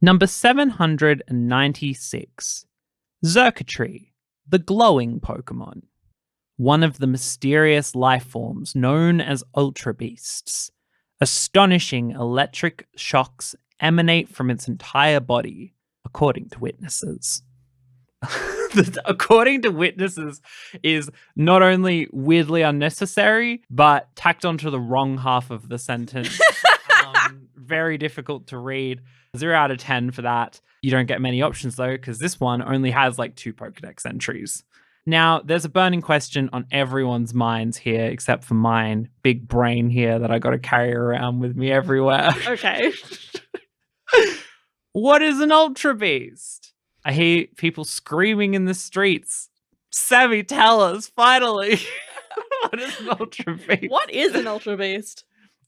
Number 796. Xurkitree, the glowing Pokemon. One of the mysterious life forms known as Ultra Beasts. Astonishing electric shocks emanate from its entire body, according to witnesses. According to witnesses is not only weirdly unnecessary, but tacked onto the wrong half of the sentence. Very difficult to read. 0 out of 10 for that. You don't get many options though, because this one only has like 2 Pokedex entries. Now, there's a burning question on everyone's minds here, except for mine. Big brain here that I got to carry around with me everywhere. Okay. What is an Ultra Beast? I hear people screaming in the streets. Sammy, tell us, finally. What is an Ultra Beast? What is an Ultra Beast?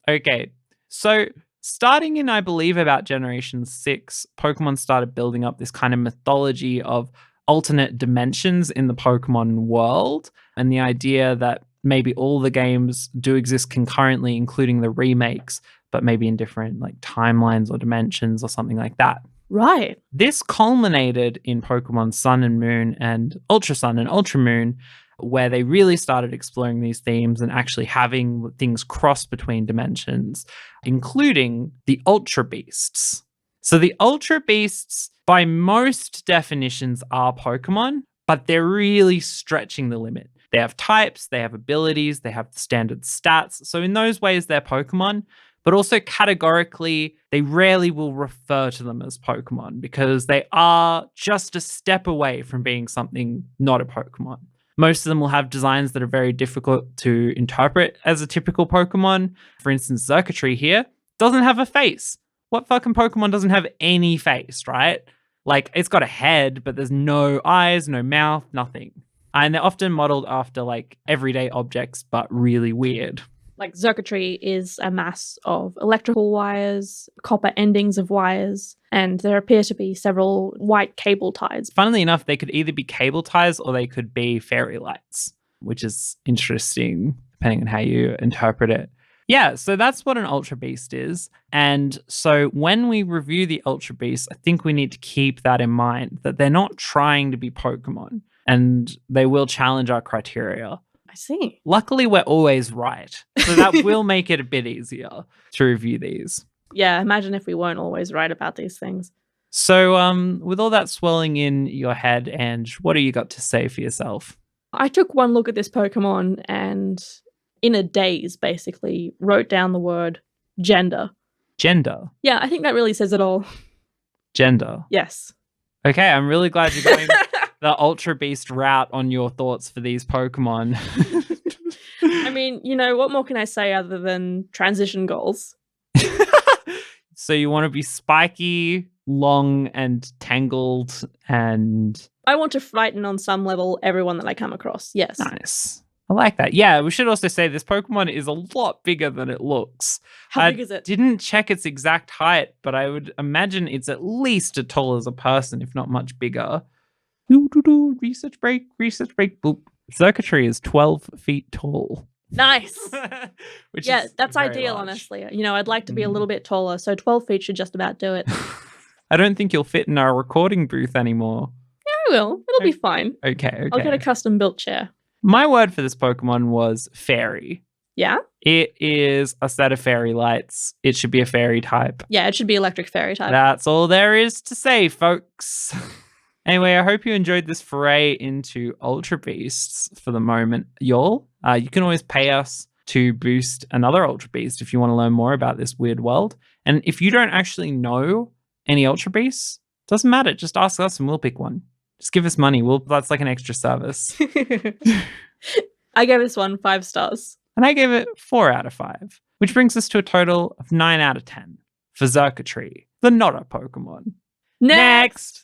Okay, so starting in, I believe, about Generation 6, Pokemon started building up this kind of mythology of alternate dimensions in the Pokemon world, and the idea that maybe all the games do exist concurrently, including the remakes, but maybe in different like timelines or dimensions or something like that. Right. This culminated in Pokemon Sun and Moon and Ultra Sun and Ultra Moon, where they really started exploring these themes and actually having things cross between dimensions, including the Ultra Beasts. So the Ultra Beasts, by most definitions, are Pokemon, but they're really stretching the limit. They have types, they have abilities, they have standard stats. So in those ways, they're Pokemon, but also categorically, they rarely will refer to them as Pokemon because they are just a step away from being something not a Pokemon. Most of them will have designs that are very difficult to interpret as a typical Pokemon. For instance, Xurkitree here doesn't have a face. What fucking Pokemon doesn't have any face, right? Like, it's got a head, but there's no eyes, no mouth, nothing. And they're often modeled after, like, everyday objects, but really weird. Like Xurkitree is a mass of electrical wires, copper endings of wires, and there appear to be several white cable ties. Funnily enough, they could either be cable ties or they could be fairy lights, which is interesting depending on how you interpret it. Yeah, so that's what an Ultra Beast is. And so when we review the Ultra Beast, I think we need to keep that in mind, that they're not trying to be Pokemon and they will challenge our criteria. I see. Luckily, we're always right. So that will make it a bit easier to review these. Yeah, imagine if we weren't always right about these things. So with all that swirling in your head, Ange, what do you got to say for yourself? I took one look at this Pokemon and in a daze, basically, wrote down the word gender. Gender? Yeah, I think that really says it all. Gender? Yes. Okay, I'm really glad you're going the Ultra Beast route on your thoughts for these Pokemon. I mean, you know, what more can I say other than transition goals? So you want to be spiky, long, and tangled, and... I want to frighten on some level everyone that I come across, yes. Nice. I like that. Yeah, we should also say this Pokemon is a lot bigger than it looks. How big is it? Didn't check its exact height, but I would imagine it's at least as tall as a person, if not much bigger. Research break, boop. Xurkitree is 12 feet tall. Nice. Which yeah, is that's very ideal, large. honestly. You know, I'd like to be a little bit taller, so 12 feet should just about do it. I don't think you'll fit in our recording booth anymore. I will. It'll be fine. Okay. I'll get a custom built chair. My word for this Pokemon was fairy. Yeah? It is a set of fairy lights. It should be a fairy type. Yeah, it should be electric fairy type. That's all there is to say, folks. Anyway, I hope you enjoyed this foray into Ultra Beasts for the moment, y'all. You can always pay us to boost another Ultra Beast if you want to learn more about this weird world. And if you don't actually know any Ultra Beasts, doesn't matter. Just ask us and we'll pick one. Just give us money. That's like an extra service. I gave this one 5 stars. And I gave it 4 out of 5, which brings us to a total of 9 out of 10 for Xurkitree, the not a Pokemon. Next!